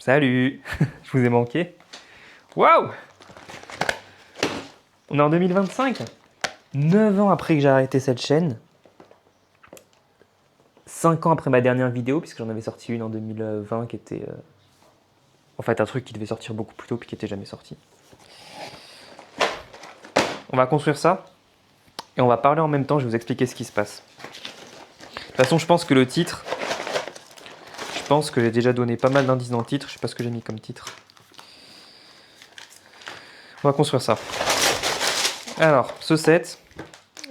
Salut. Je vous ai manqué. Waouh. On est en 2025. 9 ans après que j'ai arrêté cette chaîne. 5 ans après ma dernière vidéo, puisque j'en avais sorti une en 2020 qui était... En fait, un truc qui devait sortir beaucoup plus tôt puis qui n'était jamais sorti. On va construire ça. Et on va parler en même temps, je vais vous expliquer ce qui se passe. De toute façon, je pense que le titre... Je pense que j'ai déjà donné pas mal d'indices dans le titre. Je sais pas ce que j'ai mis comme titre. On va construire ça. Alors, ce set,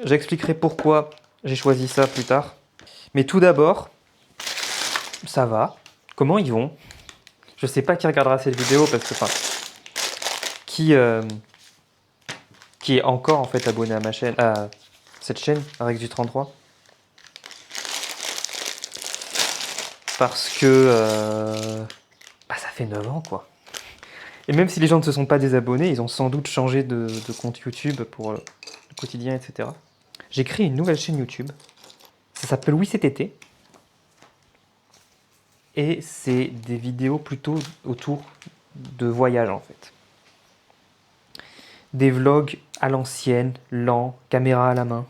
j'expliquerai pourquoi j'ai choisi ça plus tard. Mais tout d'abord, ça va. Comment ils vont? Je sais pas qui regardera cette vidéo parce que, enfin, qui est encore en fait abonné à ma chaîne, à cette chaîne, à Rex du 33. Parce que ça fait 9 ans quoi. Et même si les gens ne se sont pas désabonnés, ils ont sans doute changé de compte YouTube pour le quotidien, etc. J'ai créé une nouvelle chaîne YouTube. Ça s'appelle Oui c'est été. Et c'est des vidéos plutôt autour de voyage en fait. Des vlogs à l'ancienne, lents, caméra à la main.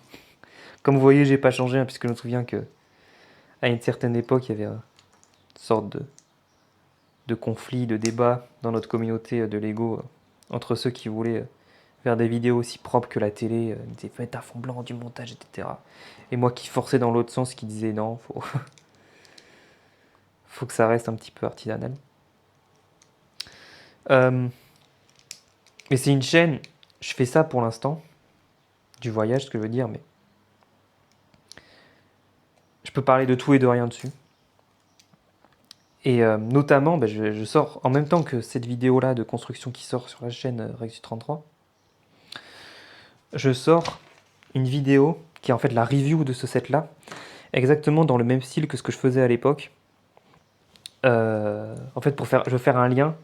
Comme vous voyez, j'ai pas changé, hein, puisque je me souviens que à une certaine époque, il y avait une sorte de conflit, de débat dans notre communauté de Lego entre ceux qui voulaient faire des vidéos aussi propres que la télé, ils disaient faites un fond blanc, du montage, etc. Et moi qui forçais dans l'autre sens, qui disais non, faut que ça reste un petit peu artisanal. Mais c'est une chaîne, je fais ça pour l'instant, du voyage, ce que je veux dire, mais je peux parler de tout et de rien dessus. Et notamment, je sors en même temps que cette vidéo-là de construction qui sort sur la chaîne Rex33. Je sors une vidéo qui est en fait la review de ce set-là, exactement dans le même style que ce que je faisais à l'époque. En fait, je veux faire un lien.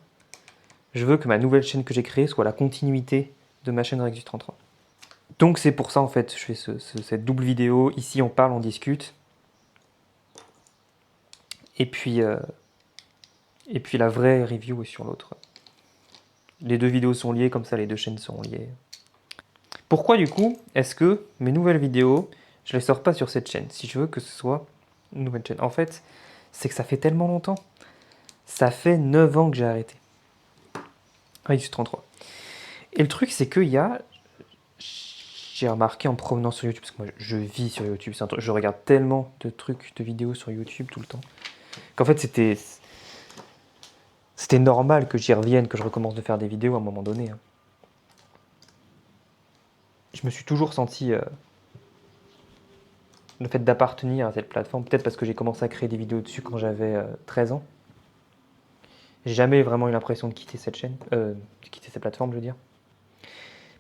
Je veux que ma nouvelle chaîne que j'ai créée soit la continuité de ma chaîne Rex33. Donc c'est pour ça en fait, je fais cette double vidéo. Ici, on parle, on discute. Et puis la vraie review est sur l'autre. Les deux vidéos sont liées, comme ça les deux chaînes sont liées. Pourquoi du coup est-ce que mes nouvelles vidéos, je les sors pas sur cette chaîne, si je veux que ce soit une nouvelle chaîne? En fait, c'est que ça fait tellement longtemps. Ça fait 9 ans que j'ai arrêté. Avec 33. Et le truc, c'est qu'il y a... J'ai remarqué en provenant sur YouTube, parce que moi je vis sur YouTube, je regarde tellement de trucs, de vidéos sur YouTube tout le temps, qu'en fait c'était normal que j'y revienne, que je recommence de faire des vidéos à un moment donné. Hein. Je me suis toujours senti le fait d'appartenir à cette plateforme, peut-être parce que j'ai commencé à créer des vidéos dessus quand j'avais 13 ans. J'ai jamais vraiment eu l'impression de quitter cette chaîne, de quitter cette plateforme, je veux dire.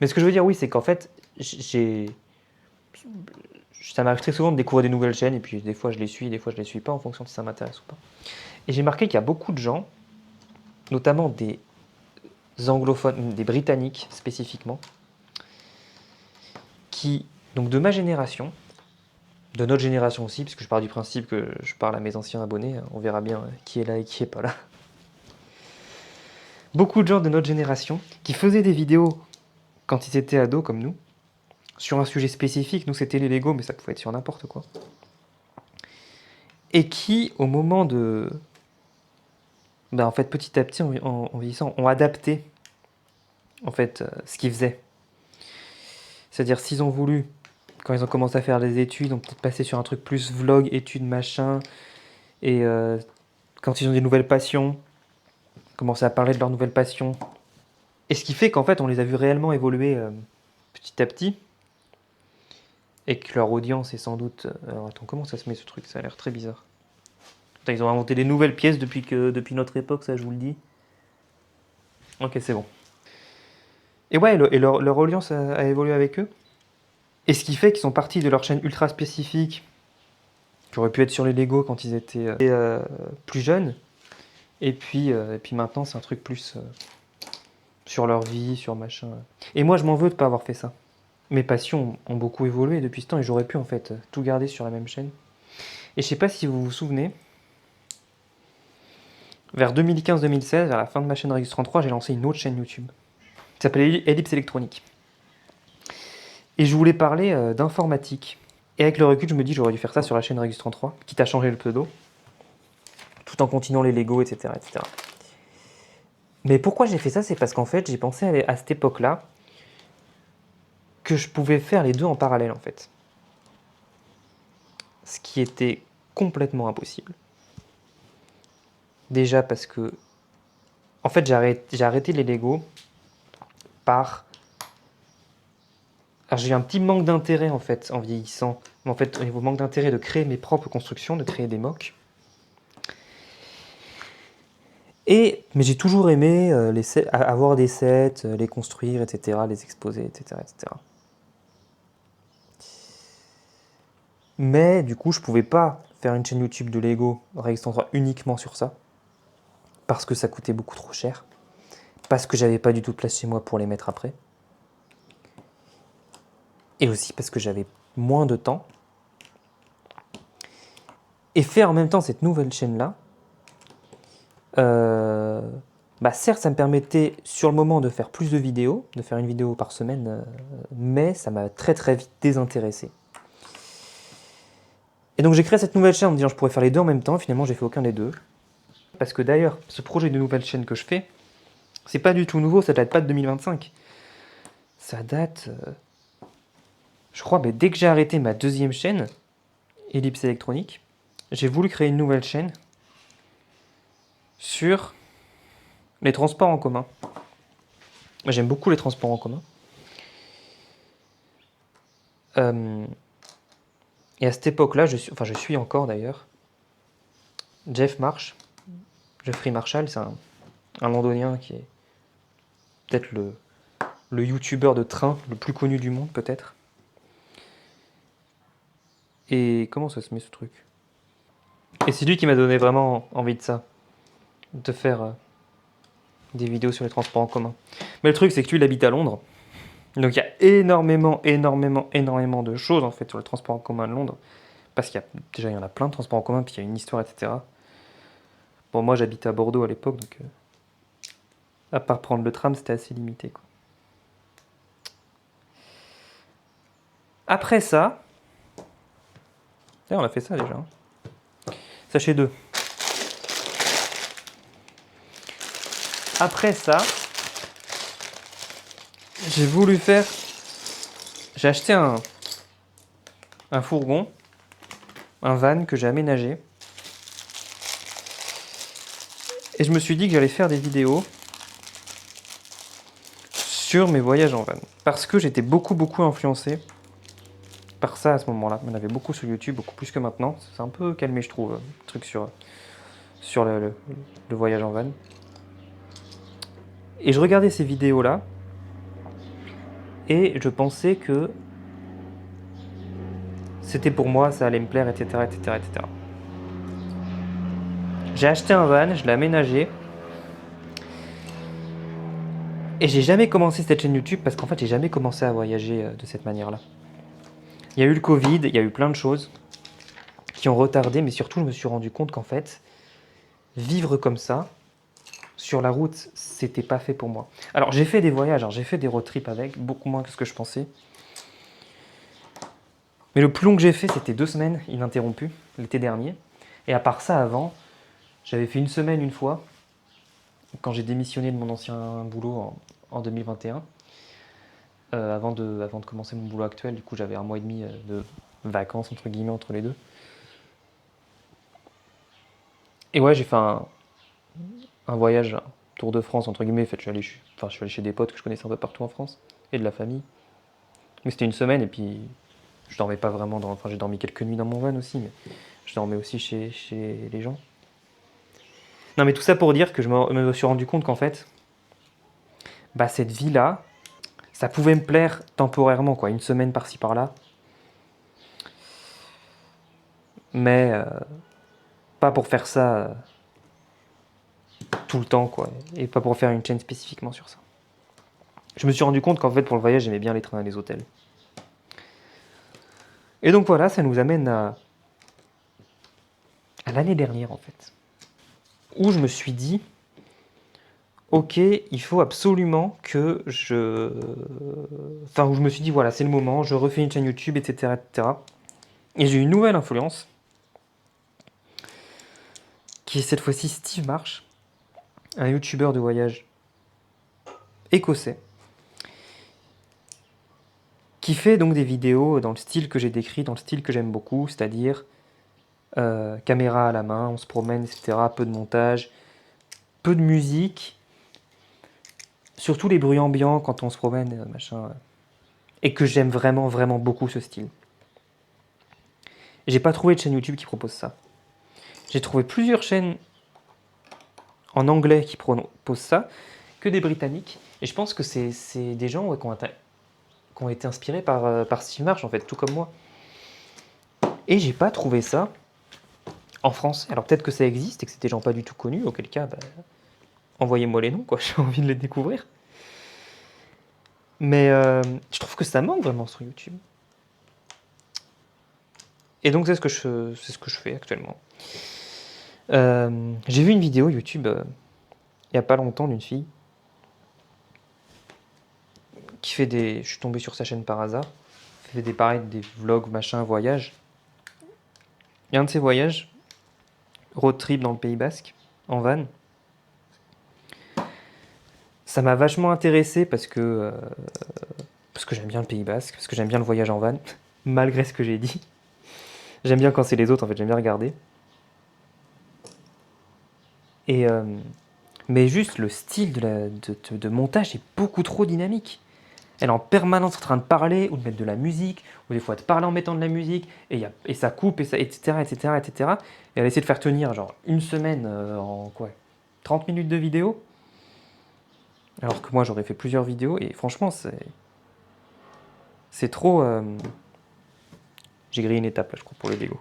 Mais ce que je veux dire, oui, c'est qu'en fait, ça m'arrive très souvent de découvrir des nouvelles chaînes, et puis des fois je les suis, des fois je les suis pas, en fonction de si ça m'intéresse ou pas. Et j'ai remarqué qu'il y a beaucoup de gens, notamment des anglophones, des britanniques spécifiquement, qui, donc de ma génération, de notre génération aussi, puisque je pars du principe que je parle à mes anciens abonnés, on verra bien qui est là et qui est pas là. Beaucoup de gens de notre génération qui faisaient des vidéos quand ils étaient ados comme nous, sur un sujet spécifique, nous c'était les Lego, mais ça pouvait être sur n'importe quoi, et qui, au moment de... en fait, petit à petit, en vieillissant, ont adapté en fait, ce qu'ils faisaient. C'est-à-dire, s'ils ont voulu, quand ils ont commencé à faire des études, ont peut-être passé sur un truc plus vlog, études, machin, et quand ils ont des nouvelles passions, commencé à parler de leurs nouvelles passions. Et ce qui fait qu'en fait, on les a vus réellement évoluer petit à petit, et que leur audience est sans doute... alors attends, comment ça se met ce truc? Ça a l'air très bizarre. Putain, ils ont inventé des nouvelles pièces depuis notre époque, ça je vous le dis. Ok, c'est bon. Et ouais, leur audience a évolué avec eux. Et ce qui fait qu'ils sont partis de leur chaîne ultra spécifique, qui aurait pu être sur les Lego quand ils étaient plus jeunes. Et puis maintenant, c'est un truc plus sur leur vie, sur machin. Et moi, je m'en veux de pas avoir fait ça. Mes passions ont beaucoup évolué depuis ce temps et j'aurais pu en fait tout garder sur la même chaîne. Et je sais pas si vous vous souvenez, Vers 2015-2016, vers la fin de ma chaîne Regus 33, j'ai lancé une autre chaîne YouTube qui s'appelait Ellipse électronique. Et je voulais parler d'informatique. Et avec le recul, je me dis j'aurais dû faire ça sur la chaîne Regus 33, quitte à changer le pseudo, tout en continuant les Lego, etc. etc. Mais pourquoi j'ai fait ça? C'est parce qu'en fait, j'ai pensé à cette époque-là que je pouvais faire les deux en parallèle, en fait. Ce qui était complètement impossible. Déjà parce que, en fait, j'ai arrêté les Lego par... Alors j'ai eu un petit manque d'intérêt, en fait, en vieillissant. Mais en fait, au niveau manque d'intérêt de créer mes propres constructions, de créer des mocks. Mais j'ai toujours aimé avoir des sets, les construire, etc., les exposer, etc., etc. Mais du coup, je pouvais pas faire une chaîne YouTube de Lego Rex 33 uniquement sur ça, parce que ça coûtait beaucoup trop cher, parce que j'avais pas du tout de place chez moi pour les mettre après, et aussi parce que j'avais moins de temps. Et faire en même temps cette nouvelle chaîne-là, certes, ça me permettait sur le moment de faire plus de vidéos, de faire une vidéo par semaine, mais ça m'a très très vite désintéressé. Et donc j'ai créé cette nouvelle chaîne en me disant que je pourrais faire les deux en même temps. Finalement, j'ai fait aucun des deux. Parce que d'ailleurs, ce projet de nouvelle chaîne que je fais, c'est pas du tout nouveau, ça date pas de 2025. Ça date, je crois, mais dès que j'ai arrêté ma deuxième chaîne, Ellipse électronique, j'ai voulu créer une nouvelle chaîne sur les transports en commun. J'aime beaucoup les transports en commun. Et à cette époque-là, je suis encore d'ailleurs, Jeffrey Marshall, c'est un londonien qui est peut-être le youtubeur de train le plus connu du monde, peut-être. Et comment ça se met ce truc? Et c'est lui qui m'a donné vraiment envie de ça, de faire des vidéos sur les transports en commun. Mais le truc, c'est que lui, il habite à Londres. Donc il y a énormément de choses en fait sur les transports en commun de Londres. Parce qu'il y a déjà, il y en a plein de transports en commun, puis il y a une histoire, etc. Bon, moi j'habitais à Bordeaux à l'époque, donc à part prendre le tram, c'était assez limité, quoi. Après ça, on a fait ça déjà. Sachet 2. Après ça, j'ai acheté un fourgon, un van que j'ai aménagé. Et je me suis dit que j'allais faire des vidéos sur mes voyages en van. Parce que j'étais beaucoup influencé par ça à ce moment-là. Il y en avait beaucoup sur YouTube, beaucoup plus que maintenant. C'est un peu calmé, je trouve, le truc sur le voyage en van. Et je regardais ces vidéos-là, et je pensais que c'était pour moi, ça allait me plaire, etc., etc., etc. J'ai acheté un van, je l'ai aménagé, et j'ai jamais commencé cette chaîne YouTube parce qu'en fait, j'ai jamais commencé à voyager de cette manière-là. Il y a eu le Covid, il y a eu plein de choses qui ont retardé, mais surtout, je me suis rendu compte qu'en fait, vivre comme ça, sur la route, c'était pas fait pour moi. Alors, j'ai fait des voyages, j'ai fait des road trips avec, beaucoup moins que ce que je pensais. Mais le plus long que j'ai fait, c'était 2 semaines ininterrompues, l'été dernier. Et à part ça, avant, j'avais fait 1 semaine une fois, quand j'ai démissionné de mon ancien boulot en 2021. Avant de commencer mon boulot actuel, du coup, j'avais 1 mois et demi de vacances, entre guillemets, entre les deux. Et ouais, j'ai fait un voyage, un tour de France, entre guillemets. En fait, je suis allé chez des potes que je connaissais un peu partout en France, et de la famille. Mais c'était 1 semaine, et puis je dormais pas vraiment j'ai dormi quelques nuits dans mon van aussi, mais je dormais aussi chez les gens. Non, mais tout ça pour dire que je me suis rendu compte qu'en fait, cette vie-là, ça pouvait me plaire temporairement, quoi, 1 semaine par-ci par-là. Mais pas pour faire ça tout le temps, quoi, et pas pour faire une chaîne spécifiquement sur ça. Je me suis rendu compte qu'en fait, pour le voyage, j'aimais bien les trains et les hôtels. Et donc voilà, ça nous amène à l'année dernière, en fait, où je me suis dit, ok, il faut absolument que je... Enfin, où je me suis dit, voilà, c'est le moment, je refais une chaîne YouTube, etc. etc. Et j'ai eu une nouvelle influence, qui est cette fois-ci Steve Marsh, un YouTuber de voyage écossais, qui fait donc des vidéos dans le style que j'ai décrit, dans le style que j'aime beaucoup, c'est-à-dire caméra à la main, on se promène, etc. Peu de montage, peu de musique, surtout les bruits ambiants quand on se promène, machin. Et que j'aime vraiment, vraiment beaucoup ce style. J'ai pas trouvé de chaîne YouTube qui propose ça. J'ai trouvé plusieurs chaînes en anglais qui proposent ça, que des britanniques. Et je pense que c'est des gens ouais, qui ont été inspirés par Steve Marsh, en fait, tout comme moi. Et j'ai pas trouvé ça en France. Alors peut-être que ça existe et que c'est des gens pas du tout connus, auquel cas, bah, envoyez-moi les noms, quoi. J'ai envie de les découvrir. Mais je trouve que ça manque vraiment sur YouTube. Et donc c'est ce que je fais actuellement. J'ai vu une vidéo YouTube il n'y a pas longtemps d'une fille qui fait des... Je suis tombé sur sa chaîne par hasard. Elle fait des vlogs, machin, voyages. Et un de ces voyages, road trip dans le Pays Basque, en van. Ça m'a vachement intéressé parce que j'aime bien le Pays Basque, parce que j'aime bien le voyage en van, malgré ce que j'ai dit. J'aime bien quand c'est les autres, en fait, j'aime bien regarder. Et mais juste le style de montage est beaucoup trop dynamique. Elle est en permanence en train de parler ou de mettre de la musique, ou des fois de parler en mettant de la musique, et ça coupe, et ça, etc., etc., etc. Et elle essaie de faire tenir genre une semaine en quoi 30 minutes de vidéo. Alors que moi j'aurais fait plusieurs vidéos, et franchement c'est trop... J'ai grillé une étape là je crois pour le Lego.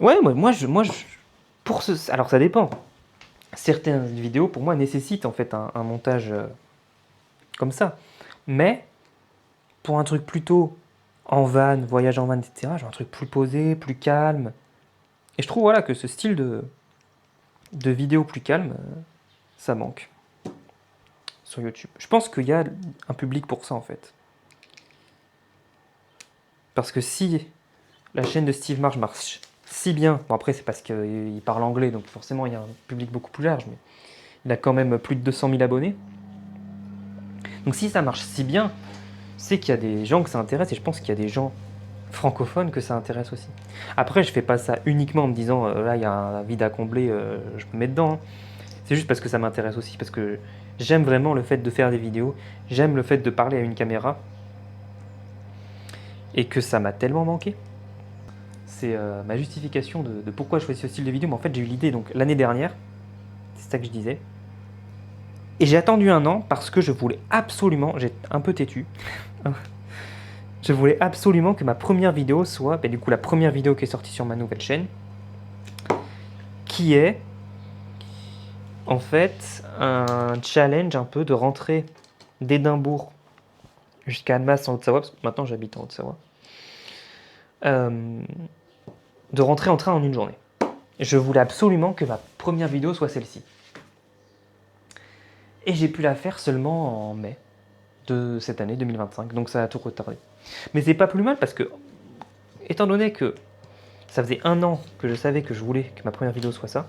Ouais, pour ce... Alors ça dépend. Certaines vidéos pour moi nécessitent en fait un montage comme ça. Mais pour un truc plutôt en van, voyage en van, etc., genre un truc plus posé, plus calme. Et je trouve voilà, que ce style de vidéo plus calme, ça manque sur YouTube. Je pense qu'il y a un public pour ça en fait. Parce que si la chaîne de Steve marche si bien, bon après c'est parce qu'il parle anglais, donc forcément il y a un public beaucoup plus large, mais il a quand même plus de 200 000 abonnés. Donc si ça marche si bien, c'est qu'il y a des gens que ça intéresse, et je pense qu'il y a des gens francophones que ça intéresse aussi. Après, je fais pas ça uniquement en me disant là il y a un vide à combler, je me mets dedans. Hein. C'est juste parce que ça m'intéresse aussi, parce que j'aime vraiment le fait de faire des vidéos, j'aime le fait de parler à une caméra, et que ça m'a tellement manqué. C'est ma justification de pourquoi je choisis ce style de vidéo, mais en fait j'ai eu l'idée donc l'année dernière, c'est ça que je disais. Et j'ai attendu un an parce que je voulais absolument, j'ai un peu têtu, je voulais absolument que ma première vidéo soit, du coup la première vidéo qui est sortie sur ma nouvelle chaîne, qui est en fait un challenge un peu de rentrer d'Édimbourg jusqu'à Annemasse en Haute-Savoie, parce que maintenant j'habite en Haute-Savoie, de rentrer en train en une journée. Je voulais absolument que ma première vidéo soit celle-ci. Et j'ai pu la faire seulement en mai de cette année 2025, donc ça a tout retardé. Mais c'est pas plus mal parce que, étant donné que ça faisait un an que je savais que je voulais que ma première vidéo soit ça,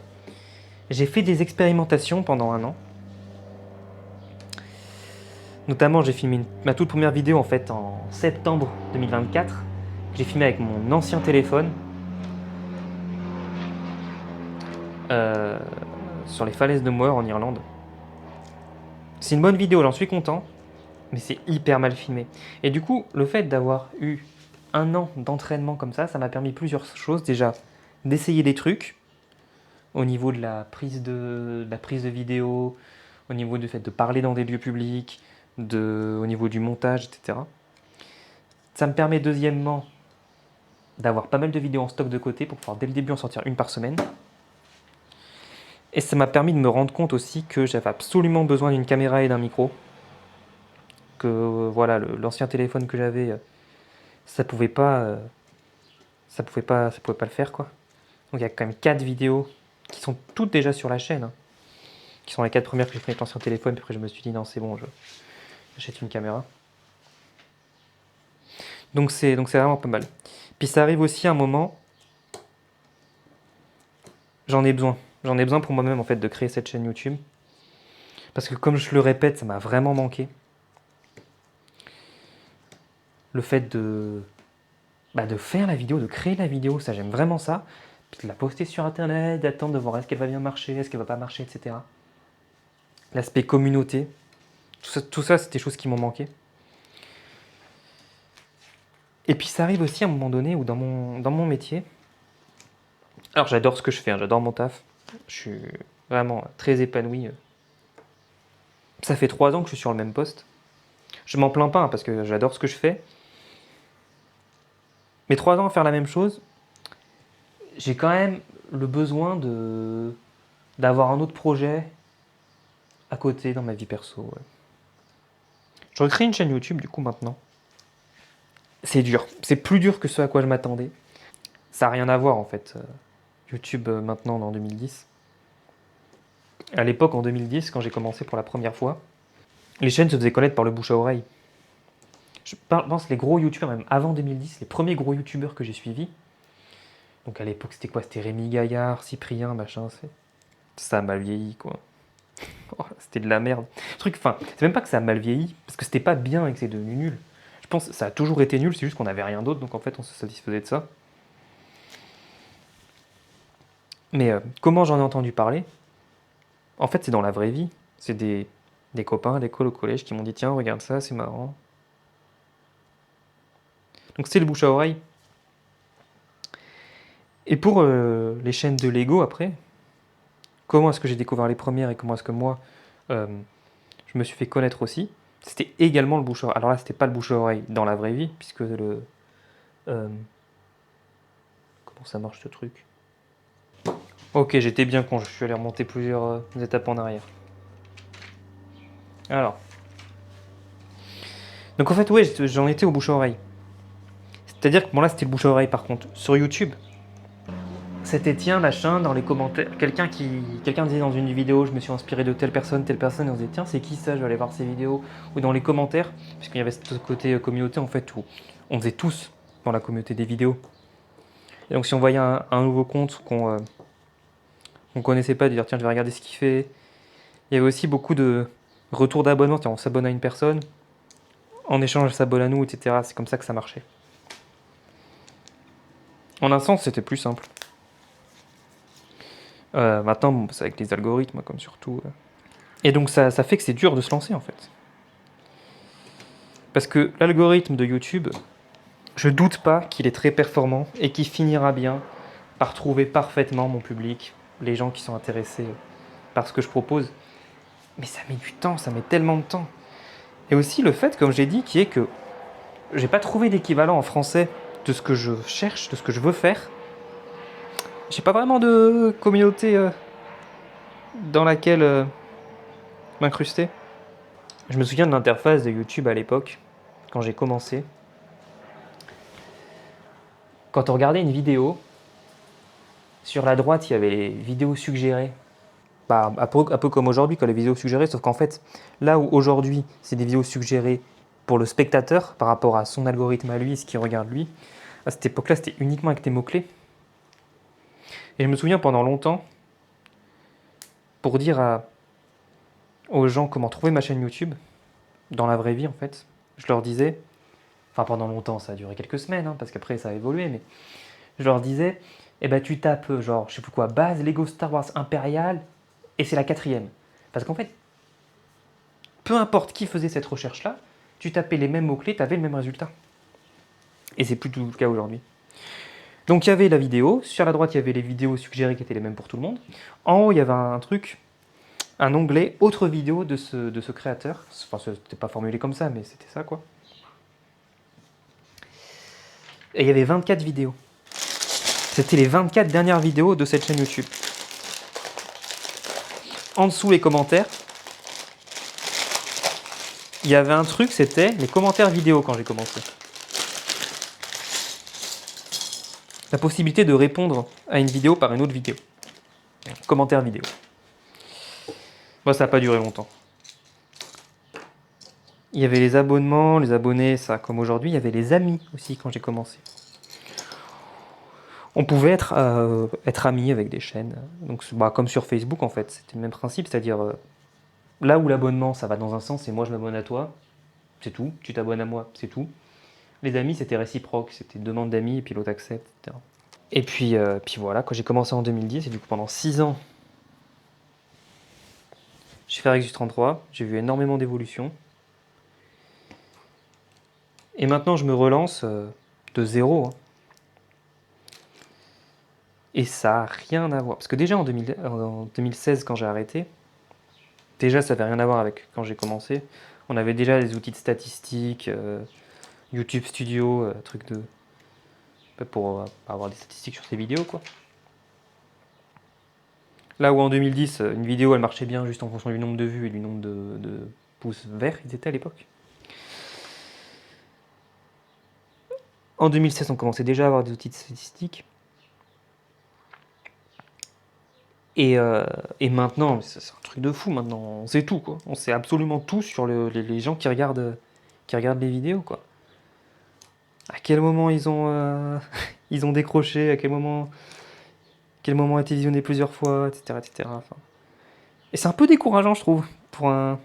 j'ai fait des expérimentations pendant un an. Notamment, j'ai filmé ma toute première vidéo en fait en septembre 2024. J'ai filmé avec mon ancien téléphone sur les falaises de Moher en Irlande. C'est une bonne vidéo, j'en suis content, mais c'est hyper mal filmé. Et du coup, le fait d'avoir eu un an d'entraînement comme ça m'a permis plusieurs choses. Déjà, d'essayer des trucs au niveau de la prise de vidéo, au niveau du fait de parler dans des lieux publics, au niveau du montage, etc. Ça me permet deuxièmement d'avoir pas mal de vidéos en stock de côté pour pouvoir dès le début en sortir une par semaine. Et ça m'a permis de me rendre compte aussi que j'avais absolument besoin d'une caméra et d'un micro. Que voilà, l'ancien téléphone que j'avais, ça pouvait pas le faire quoi. Donc il y a quand même 4 vidéos qui sont toutes déjà sur la chaîne, hein, qui sont les 4 premières que j'ai fait sur téléphone, puis après je me suis dit non c'est bon, j'achète une caméra. Donc c'est vraiment pas mal. Puis ça arrive aussi un moment, j'en ai besoin. J'en ai besoin pour moi-même en fait de créer cette chaîne YouTube. Parce que comme je le répète, ça m'a vraiment manqué. Le fait de faire la vidéo, de créer la vidéo, ça j'aime vraiment ça. Puis de la poster sur internet, d'attendre de voir est-ce qu'elle va bien marcher, est-ce qu'elle va pas marcher, etc. L'aspect communauté, tout ça c'est des choses qui m'ont manqué. Et puis ça arrive aussi à un moment donné où dans mon métier, alors j'adore ce que je fais, hein, j'adore mon taf, je suis vraiment très épanoui. Ça fait 3 ans que je suis sur le même poste. Je m'en plains pas hein, parce que j'adore ce que je fais. Mais 3 ans à faire la même chose, j'ai quand même le besoin d'avoir un autre projet à côté dans ma vie perso. Ouais. Je recrée une chaîne YouTube du coup maintenant. C'est dur, c'est plus dur que ce à quoi je m'attendais. Ça n'a rien à voir en fait, YouTube maintenant en 2010. À l'époque en 2010, quand j'ai commencé pour la première fois, les chaînes se faisaient connaître par le bouche à oreille. Je pense les gros youtubeurs, même avant 2010, les premiers gros youtubeurs que j'ai suivis, donc à l'époque c'était quoi? C'était Rémi Gaillard, Cyprien, machin, ça a mal vieilli quoi. Oh, c'était de la merde. Enfin, c'est même pas que ça a mal vieilli, parce que c'était pas bien et que c'est devenu nul. Je pense que ça a toujours été nul, c'est juste qu'on n'avait rien d'autre, donc en fait on se satisfaisait de ça. Mais comment j'en ai entendu parler? En fait c'est dans la vraie vie. C'est des copains à l'école, au collège qui m'ont dit tiens regarde ça, c'est marrant. Donc c'est le bouche à oreille. Et pour les chaînes de Lego après, comment est-ce que j'ai découvert les premières et comment est-ce que moi je me suis fait connaître aussi? C'était également le bouche à oreille. Alors là c'était pas le bouche à oreille dans la vraie vie, puisque comment ça marche ce truc? Ok, j'étais bien con, je suis allé remonter plusieurs étapes en arrière. Alors. Donc en fait, ouais, j'en étais au bouche à oreille. C'est-à-dire que bon là c'était le bouche à oreille par contre. Sur YouTube, c'était tiens machin dans les commentaires. Quelqu'un disait dans une vidéo, je me suis inspiré de telle personne, et on disait tiens c'est qui ça, je vais aller voir ses vidéos. Ou dans les commentaires, puisqu'il y avait ce côté communauté en fait où on faisait tous dans la communauté des vidéos. Et donc si on voyait un nouveau compte qu'on connaissait pas, de dire tiens je vais regarder ce qu'il fait. Il y avait aussi beaucoup de retours d'abonnement, on s'abonne à une personne, en échange elle s'abonne à nous, etc. C'est comme ça que ça marchait. En un sens c'était plus simple. Maintenant bon, c'est avec les algorithmes comme surtout. Et donc ça fait que c'est dur de se lancer en fait. Parce que l'algorithme de YouTube, je doute pas qu'il est très performant et qu'il finira bien par trouver parfaitement mon public, les gens qui sont intéressés par ce que je propose. Mais ça met du temps, ça met tellement de temps. Et aussi le fait, comme j'ai dit, qui est que j'ai pas trouvé d'équivalent en français de ce que je cherche, de ce que je veux faire. J'ai pas vraiment de communauté dans laquelle m'incruster. Je me souviens de l'interface de YouTube à l'époque, quand j'ai commencé. Quand on regardait une vidéo, sur la droite, il y avait les vidéos suggérées. Bah, un peu comme aujourd'hui, les vidéos suggérées, sauf qu'en fait, là où aujourd'hui, c'est des vidéos suggérées pour le spectateur, par rapport à son algorithme à lui, ce qu'il regarde lui, à cette époque-là, c'était uniquement avec tes mots-clés. Et je me souviens pendant longtemps, pour dire aux gens comment trouver ma chaîne YouTube, dans la vraie vie en fait, je leur disais, enfin pendant longtemps, ça a duré quelques semaines, hein, parce qu'après ça a évolué, mais je leur disais, eh ben tu tapes genre, je sais plus quoi, base Lego Star Wars Impérial, et c'est la 4e. Parce qu'en fait, peu importe qui faisait cette recherche-là, tu tapais les mêmes mots-clés, tu avais le même résultat. Et c'est plus tout le cas aujourd'hui. Donc il y avait la vidéo, sur la droite il y avait les vidéos suggérées qui étaient les mêmes pour tout le monde. En haut il y avait un onglet autre vidéo de ce créateur. Enfin c'était pas formulé comme ça, mais c'était ça quoi. Et il y avait 24 vidéos. C'était les 24 dernières vidéos de cette chaîne YouTube. En dessous les commentaires, il y avait un truc, c'était les commentaires vidéo quand j'ai commencé. La possibilité de répondre à une vidéo par une autre vidéo. commentaires vidéo. Bon, ça n'a pas duré longtemps. Il y avait les abonnements, les abonnés, ça comme aujourd'hui. Il y avait les amis aussi quand j'ai commencé. On pouvait être amis avec des chaînes. Donc, comme sur Facebook en fait, c'était le même principe, c'est-à-dire là où l'abonnement ça va dans un sens et moi je m'abonne à toi, c'est tout. Tu t'abonnes à moi, c'est tout. Les amis c'était réciproque, c'était demande d'amis et puis l'autre accepte, etc. Et puis voilà, quand j'ai commencé en 2010, et du coup pendant 6 ans, j'ai fait Rexus 33, j'ai vu énormément d'évolution. Et maintenant je me relance de zéro. Hein. Et ça n'a rien à voir. Parce que déjà en 2016, quand j'ai arrêté, déjà ça n'avait rien à voir avec quand j'ai commencé. On avait déjà des outils de statistiques, YouTube Studio, truc de. Pour avoir des statistiques sur ces vidéos, quoi. Là où en 2010, une vidéo elle marchait bien juste en fonction du nombre de vues et du nombre de pouces verts, ils étaient à l'époque. En 2016, on commençait déjà à avoir des outils de statistiques. Et maintenant, c'est un truc de fou maintenant, on sait tout quoi. On sait absolument tout sur les gens qui regardent les vidéos quoi. À quel moment ils ont décroché, à quel moment a été visionné plusieurs fois, etc. etc. Enfin. Et c'est un peu décourageant je trouve, pour un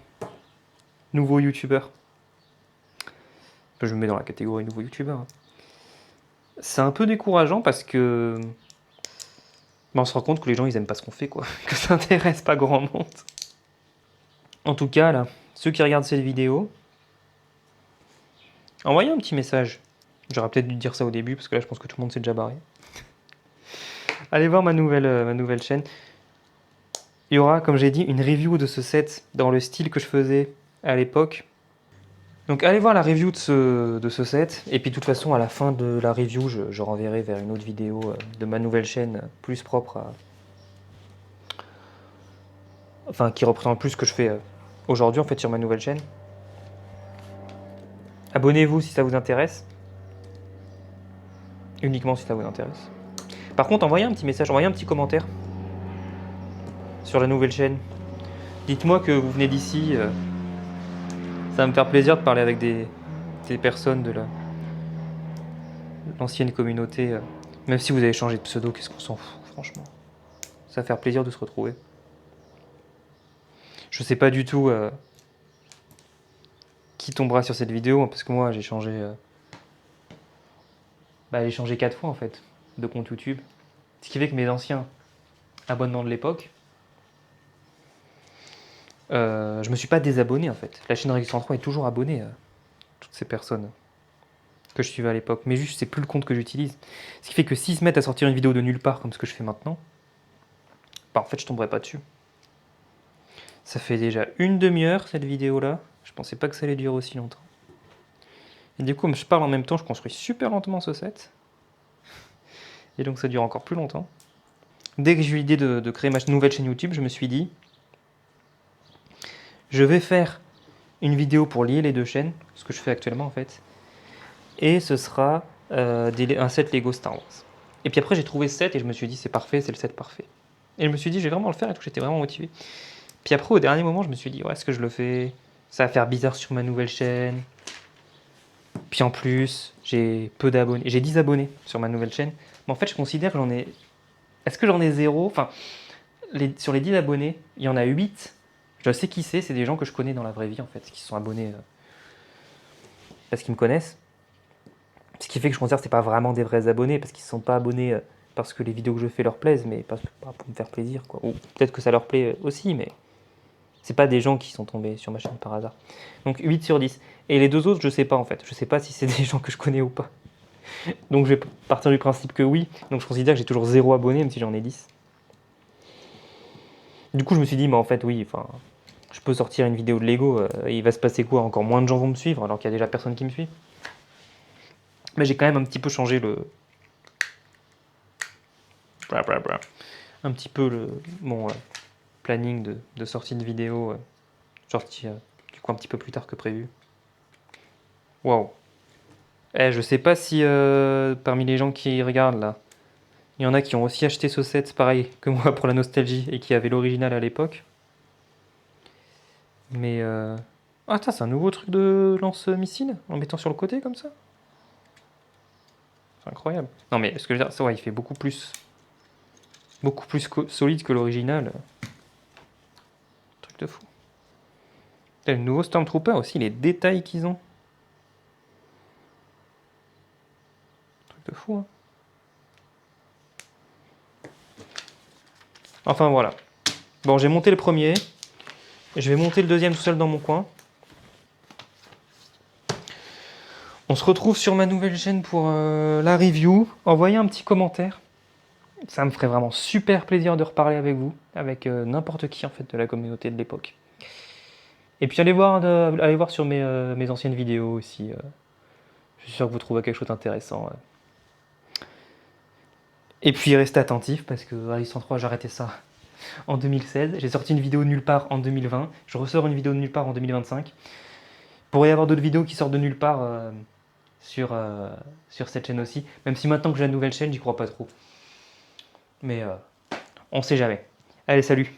nouveau youtubeur. Je me mets dans la catégorie nouveau youtubeur. Hein. C'est un peu décourageant parce que on se rend compte que les gens ils aiment pas ce qu'on fait quoi, que ça intéresse pas grand monde. En tout cas là, ceux qui regardent cette vidéo, envoyez un petit message. J'aurais peut-être dû dire ça au début parce que là je pense que tout le monde s'est déjà barré. Allez voir ma nouvelle chaîne. Il y aura, comme j'ai dit, une review de ce set dans le style que je faisais à l'époque. Donc allez voir la review de ce set. Et puis de toute façon, à la fin de la review, je renverrai vers une autre vidéo de ma nouvelle chaîne plus propre à... Enfin, qui représente plus ce que je fais aujourd'hui en fait sur ma nouvelle chaîne. Abonnez-vous si ça vous intéresse. Uniquement si ça vous intéresse. Par contre, envoyez un petit message, envoyez un petit commentaire sur la nouvelle chaîne. Dites-moi que vous venez d'ici. Ça va me faire plaisir de parler avec des personnes de l'ancienne communauté. Même si vous avez changé de pseudo, qu'est-ce qu'on s'en fout, franchement. Ça va faire plaisir de se retrouver. Je sais pas du tout qui tombera sur cette vidéo, parce que moi j'ai changé. J'ai changé 4 fois en fait de compte YouTube. Ce qui fait que mes anciens abonnements de l'époque, je me suis pas désabonné en fait. La chaîne Rexus 33 est toujours abonnée à toutes ces personnes que je suivais à l'époque. Mais juste, c'est plus le compte que j'utilise. Ce qui fait que s'ils se mettent à sortir une vidéo de nulle part comme ce que je fais maintenant, en fait, je tomberai pas dessus. Ça fait déjà une demi-heure cette vidéo-là. Je pensais pas que ça allait durer aussi longtemps. Et du coup, comme je parle en même temps, je construis super lentement ce set. Et donc ça dure encore plus longtemps. Dès que j'ai eu l'idée de créer ma nouvelle chaîne YouTube, je me suis dit, je vais faire une vidéo pour lier les deux chaînes, ce que je fais actuellement en fait. Et ce sera un set Lego Star Wars. Et puis après, j'ai trouvé ce set et je me suis dit, c'est parfait, c'est le set parfait. Et je me suis dit, je vais vraiment le faire et tout, j'étais vraiment motivé. Puis après, au dernier moment, je me suis dit, ouais, est-ce que je le fais? Ça va faire bizarre sur ma nouvelle chaîne. Puis en plus, j'ai peu d'abonnés. J'ai 10 abonnés sur ma nouvelle chaîne. Mais en fait, je considère que j'en ai... Est-ce que j'en ai zéro? Enfin, sur les 10 abonnés, il y en a 8. Je sais qui c'est des gens que je connais dans la vraie vie, en fait, qui se sont abonnés parce qu'ils me connaissent. Ce qui fait que je considère que ce n'est pas vraiment des vrais abonnés, parce qu'ils ne sont pas abonnés parce que les vidéos que je fais leur plaisent, mais pas pour me faire plaisir. Quoi. Ou peut-être que ça leur plaît aussi, mais c'est pas des gens qui sont tombés sur ma chaîne par hasard. Donc 8 sur 10. Et les deux autres, je sais pas en fait. Je sais pas si c'est des gens que je connais ou pas. Donc je vais partir du principe que oui. Donc je considère que j'ai toujours 0 abonnés, même si j'en ai 10. Du coup, je me suis dit, mais en fait, oui, enfin, je peux sortir une vidéo de Lego, il va se passer quoi? Encore moins de gens vont me suivre, alors qu'il y a déjà personne qui me suit. Mais j'ai quand même un petit peu changé un petit peu mon planning de sortie de vidéo, sortie du coup un petit peu plus tard que prévu. Waouh. Je sais pas si parmi les gens qui regardent là, Il y en a qui ont aussi acheté ce set, pareil que moi, pour la nostalgie, et qui avaient l'original à l'époque. Mais... Ah, attends, c'est un nouveau truc de lance-missile, en mettant sur le côté, comme ça. C'est incroyable. Non, mais ce que je veux dire, c'est ouais, il fait beaucoup plus solide que l'original. Truc de fou. Et le nouveau Stormtrooper aussi, les détails qu'ils ont. Truc de fou, hein. Enfin, voilà. Bon, j'ai monté le premier. Je vais monter le deuxième tout seul dans mon coin. On se retrouve sur ma nouvelle chaîne pour la review. Envoyez un petit commentaire. Ça me ferait vraiment super plaisir de reparler avec vous, avec n'importe qui en fait de la communauté de l'époque. Et puis allez voir sur mes anciennes vidéos aussi. Je suis sûr que vous trouverez quelque chose d'intéressant. Et puis restez attentifs parce que Rallye 103, j'ai arrêté ça en 2016. J'ai sorti une vidéo de nulle part en 2020. Je ressors une vidéo de nulle part en 2025. Il pourrait y avoir d'autres vidéos qui sortent de nulle part sur cette chaîne aussi. Même si maintenant que j'ai la nouvelle chaîne, j'y crois pas trop. Mais on sait jamais. Allez, salut!